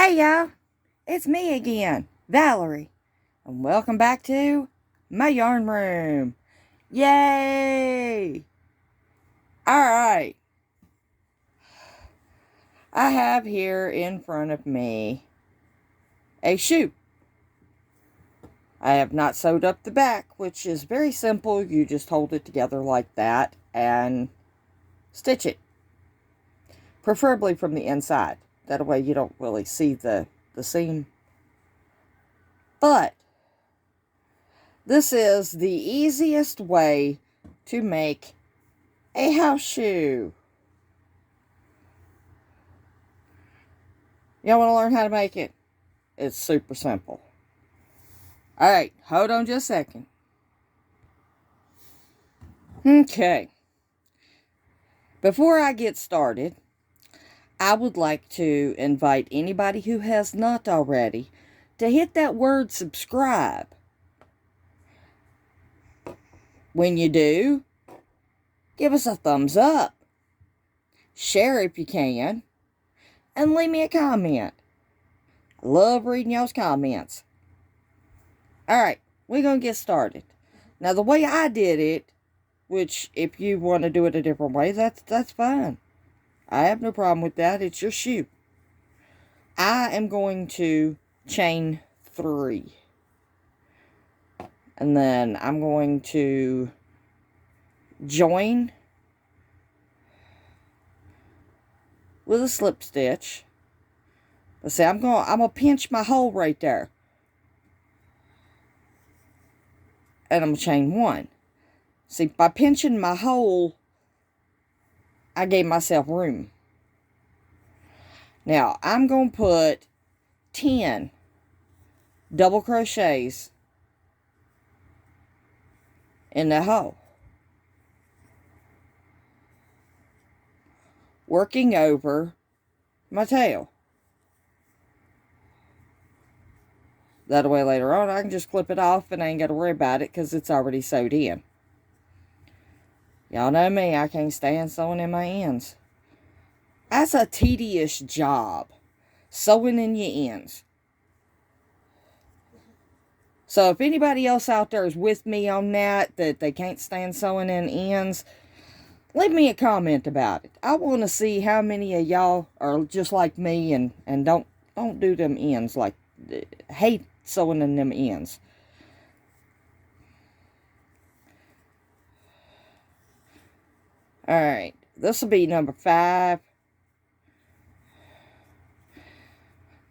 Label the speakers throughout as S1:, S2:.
S1: Hey y'all, it's me again, Valerie, and welcome back to my yarn room. Yay! Alright, I have here in front of me a shoe. I have not sewed up the back, which is very simple. You just hold it together like that and stitch it, preferably from the inside. That way you don't really see the seam. But this is the easiest way to make a house shoe. Y'all want to learn how to make it? It's super simple. Alright, hold on just a second. Okay. Before I get started, I would like to invite anybody who has not already to hit that word subscribe. When you do, give us a thumbs up, share if you can, and leave me a comment. I love reading y'all's comments. Alright, we're going to get started. Now, the way I did it, which if you want to do it a different way, that's fine. I have no problem with that. It's your shoe. I am going to chain 3. And then I'm going to join with a slip stitch. Let's see, I'm gonna pinch my hole right there. And I'm gonna chain 1. See, by pinching my hole, I gave myself room. Now, I'm going to put 10 double crochets in the hole, working over my tail. That way later on I can just clip it off and I ain't got to worry about it because it's already sewed in. Y'all know me, I can't stand sewing in my ends. That's a tedious job, sewing in your ends. So if anybody else out there is with me on that they can't stand sewing in ends, leave me a comment about it. I want to see how many of y'all are just like me and don't do them ends, like hate sewing in them ends. Alright, this will be number 5.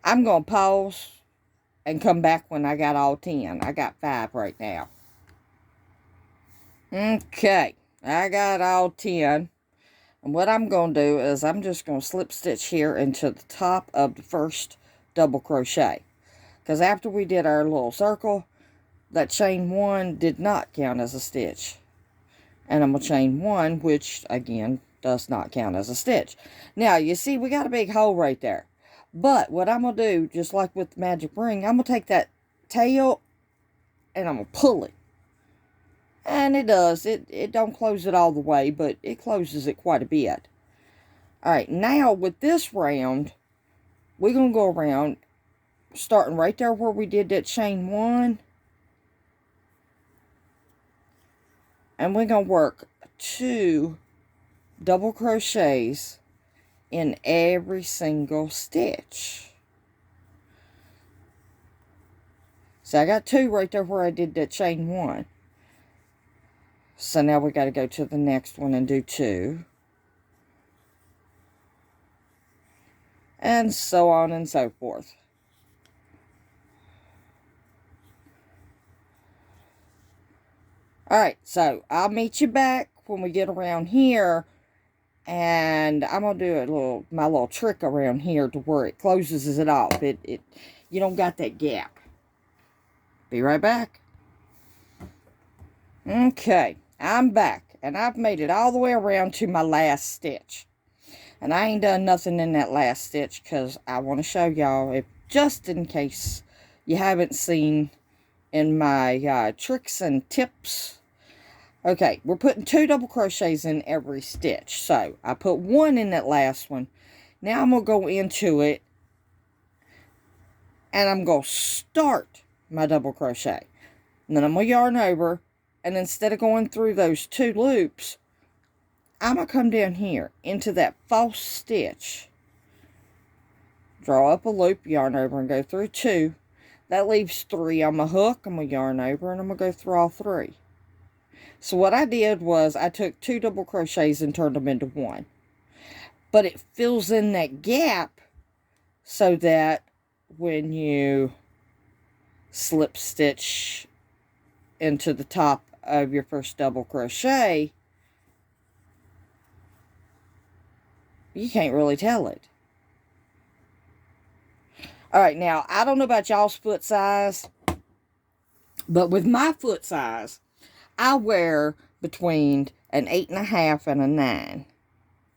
S1: I'm going to pause and come back when I got all 10. I got 5 right now. Okay, I got all 10. And what I'm going to do is I'm just going to slip stitch here into the top of the first double crochet. Because after we did our little circle, that chain 1 did not count as a stitch. And I'm going to chain 1, which, again, does not count as a stitch. Now, you see, we got a big hole right there. But what I'm going to do, just like with the magic ring, I'm going to take that tail and I'm going to pull it. And it does. It don't close it all the way, but it closes it quite a bit. Alright, now with this round, we're going to go around, starting right there where we did that chain 1. And we're going to work 2 double crochets in every single stitch. So I got 2 right there where I did that chain 1. So now we got to go to the next one and do 2. And so on and so forth. Alright, so I'll meet you back when we get around here. And I'm going to do my little trick around here to where it closes it off. You don't got that gap. Be right back. Okay, I'm back. And I've made it all the way around to my last stitch. And I ain't done nothing in that last stitch because I want to show y'all, just in case you haven't seen in my tricks and tips. Okay, we're putting 2 double crochets in every stitch. So I put 1 in that last one. Now I'm going to go into it and I'm going to start my double crochet. And then I'm going to yarn over, and instead of going through those 2 loops, I'm going to come down here into that false stitch, draw up a loop, yarn over, and go through 2. That leaves 3 on my hook. I'm going to yarn over, and I'm going to go through all 3. So what I did was I took 2 double crochets and turned them into 1. But it fills in that gap so that when you slip stitch into the top of your first double crochet, you can't really tell it. Alright, now, I don't know about y'all's foot size, but with my foot size, I wear between an 8.5 and a 9,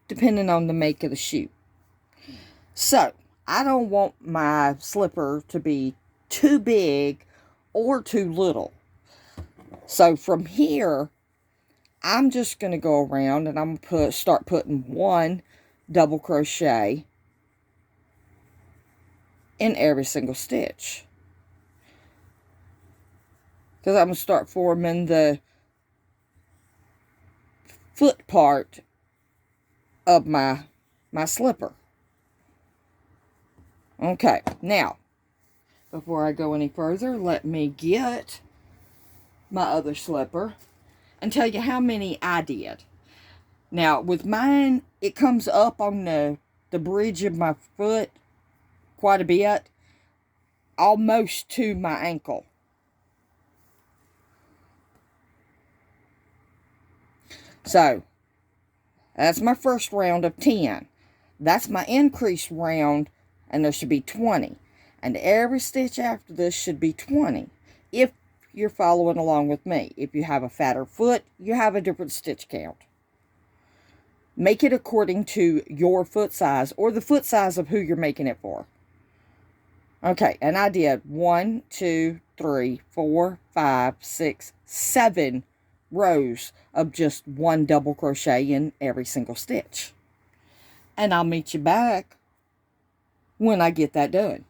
S1: depending on the make of the shoe. So, I don't want my slipper to be too big or too little. So, from here, I'm just going to go around and I'm going to start putting 1 double crochet in every single stitch. Because I'm going to start forming the foot part of my slipper. Okay, now, before I go any further, let me get my other slipper and tell you how many I did. Now, with mine, it comes up on the bridge of my foot quite a bit, almost to my ankle. So, that's my first round of 10. That's my increased round, and there should be 20. And every stitch after this should be 20, if you're following along with me. If you have a fatter foot, you have a different stitch count. Make it according to your foot size, or the foot size of who you're making it for. Okay, and I did 1, 2, 3, 4, 5, 6, 7 rows of just 1 double crochet in every single stitch. And I'll meet you back when I get that done.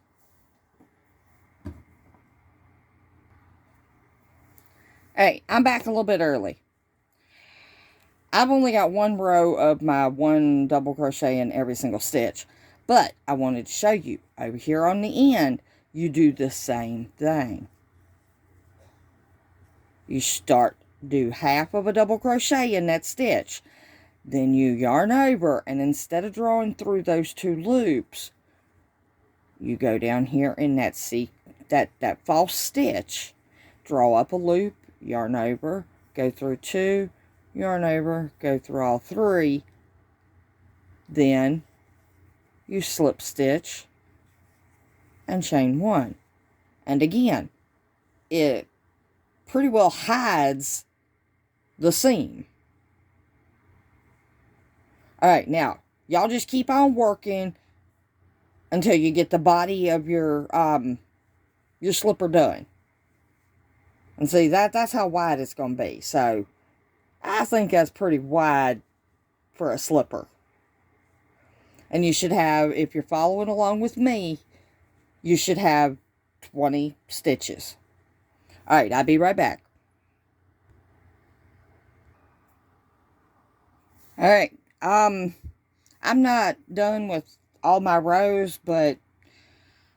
S1: Hey, I'm back a little bit early. I've only got 1 row of my 1 double crochet in every single stitch. But I wanted to show you, over here on the end, you do the same thing. You do half of a double crochet in that stitch. Then you yarn over, and instead of drawing through those 2 loops, you go down here in that false stitch, draw up a loop, yarn over, go through 2, yarn over, go through all 3, then you slip stitch and chain 1. And again, it pretty well hides the seam. Alright, now, y'all just keep on working until you get the body of your slipper done. And see, that's how wide it's going to be. So, I think that's pretty wide for a slipper. And you should have, if you're following along with me, you should have 20 stitches. Alright, I'll be right back. Alright, I'm not done with all my rows, but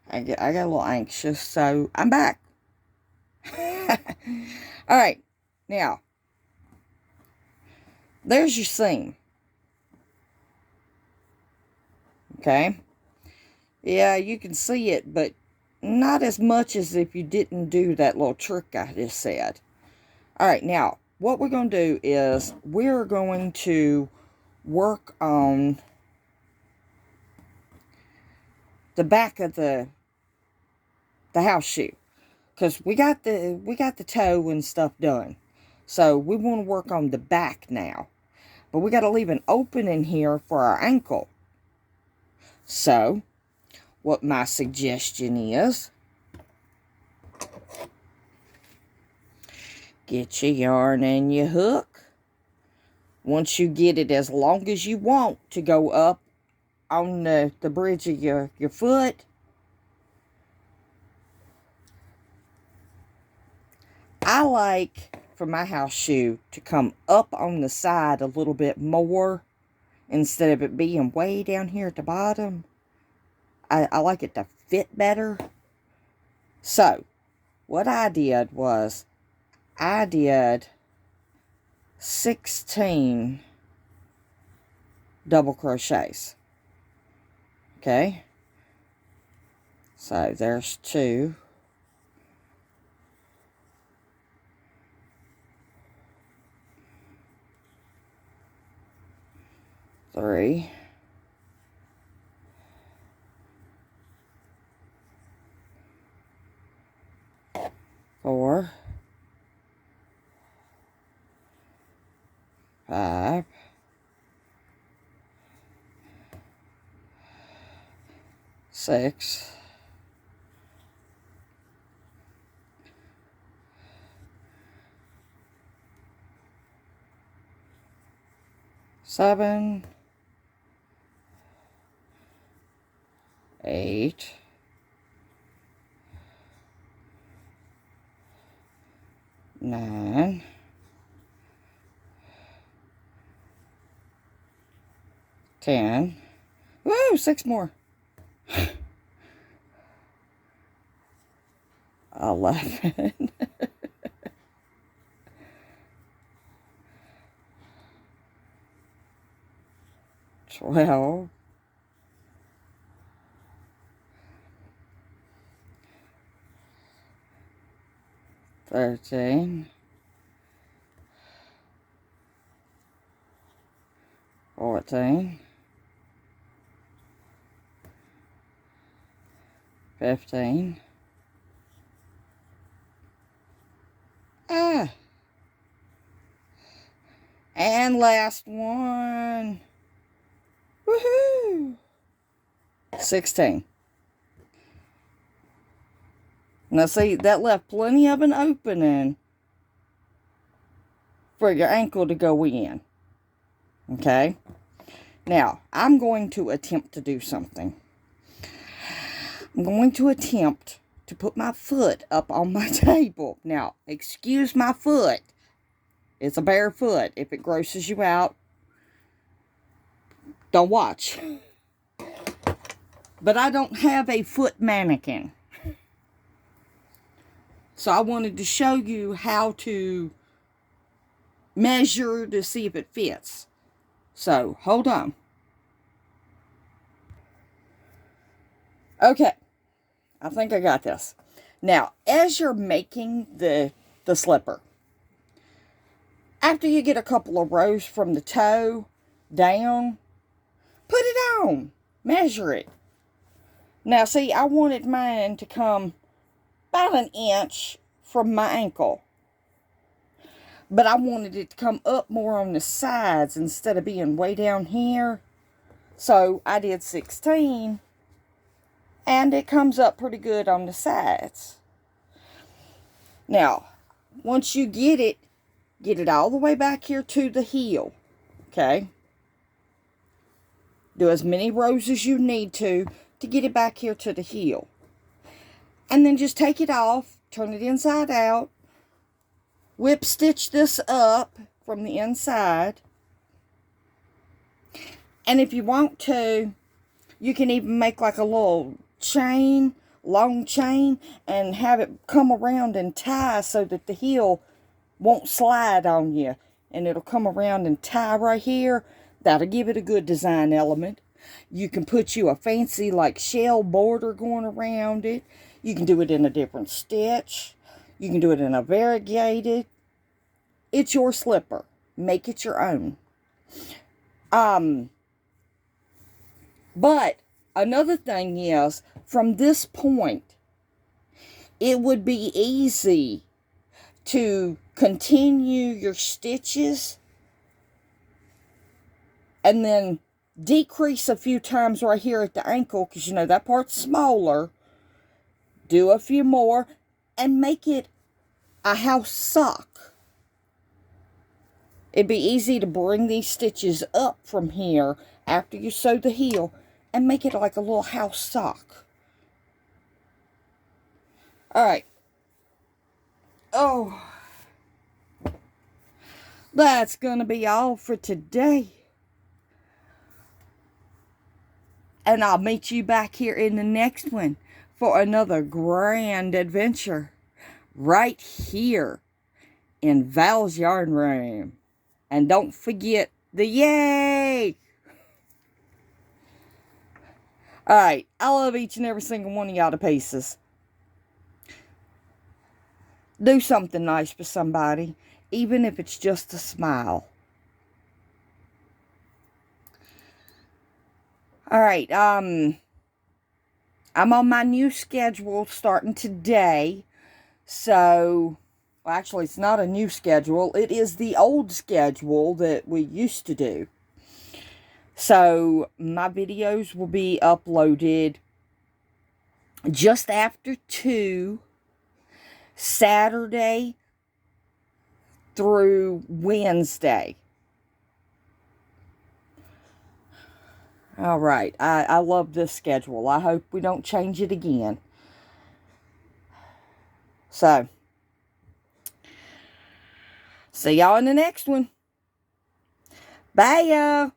S1: I got a little anxious, so I'm back. Alright, now, there's your seam. Okay? Yeah, you can see it, but not as much as if you didn't do that little trick I just said. Alright, now, what we're going to do is we're going to work on the back of the house shoe. Because we got the toe and stuff done. So we want to work on the back now. But we got to leave an opening here for our ankle. So, what my suggestion is, get your yarn and your hook. Once you get it as long as you want to go up on the bridge of your foot, I like for my house shoe to come up on the side a little bit more instead of it being way down here at the bottom. I like it to fit better. So, what I did was, I did 16 double crochets. Okay? So, there's 2. 3. 4. 5. 6. 7. 8. 9. 10. Woo, 6 more. 11. 12. 13. 14. 15. And last one. Woohoo! 16. Now see, that left plenty of an opening for your ankle to go in. Okay? Now, I'm going to attempt to do something. I'm going to attempt to put my foot up on my table. Now, excuse my foot. It's a bare foot. If it grosses you out, don't watch. But I don't have a foot mannequin. So I wanted to show you how to measure to see if it fits. So, hold on. Okay. I think I got this. Now, as you're making the slipper, after you get a couple of rows from the toe down, put it on. Measure it. Now, see, I wanted mine to come about 1 inch from my ankle. But I wanted it to come up more on the sides instead of being way down here. So, I did 16. And it comes up pretty good on the sides. Now, once you get it all the way back here to the heel. Okay? Do as many rows as you need to get it back here to the heel. And then just take it off, turn it inside out, whip stitch this up from the inside. And if you want to, you can even make like a little chain, long chain, and have it come around and tie so that the heel won't slide on you. And it'll come around and tie right here. That'll give it a good design element. You can put you a fancy like shell border going around it. You can do it in a different stitch. You can do it in a variegated. It's your slipper. Make it your own. But another thing is, from this point, it would be easy to continue your stitches and then decrease a few times right here at the ankle, because you know that part's smaller. Do a few more and make it a house sock. It'd be easy to bring these stitches up from here after you sew the heel and make it like a little house sock. Alright. Oh, that's going to be all for today. And I'll meet you back here in the next one for another grand adventure right here in Val's Yarn Room. And don't forget the yay! Alright, I love each and every single one of y'all to pieces. Do something nice for somebody, even if it's just a smile. Alright, I'm on my new schedule starting today. So, well, actually, it's not a new schedule. It is the old schedule that we used to do. So, my videos will be uploaded just after 2, Saturday through Wednesday. All right. I love this schedule. I hope we don't change it again. So, see y'all in the next one. Bye, y'all.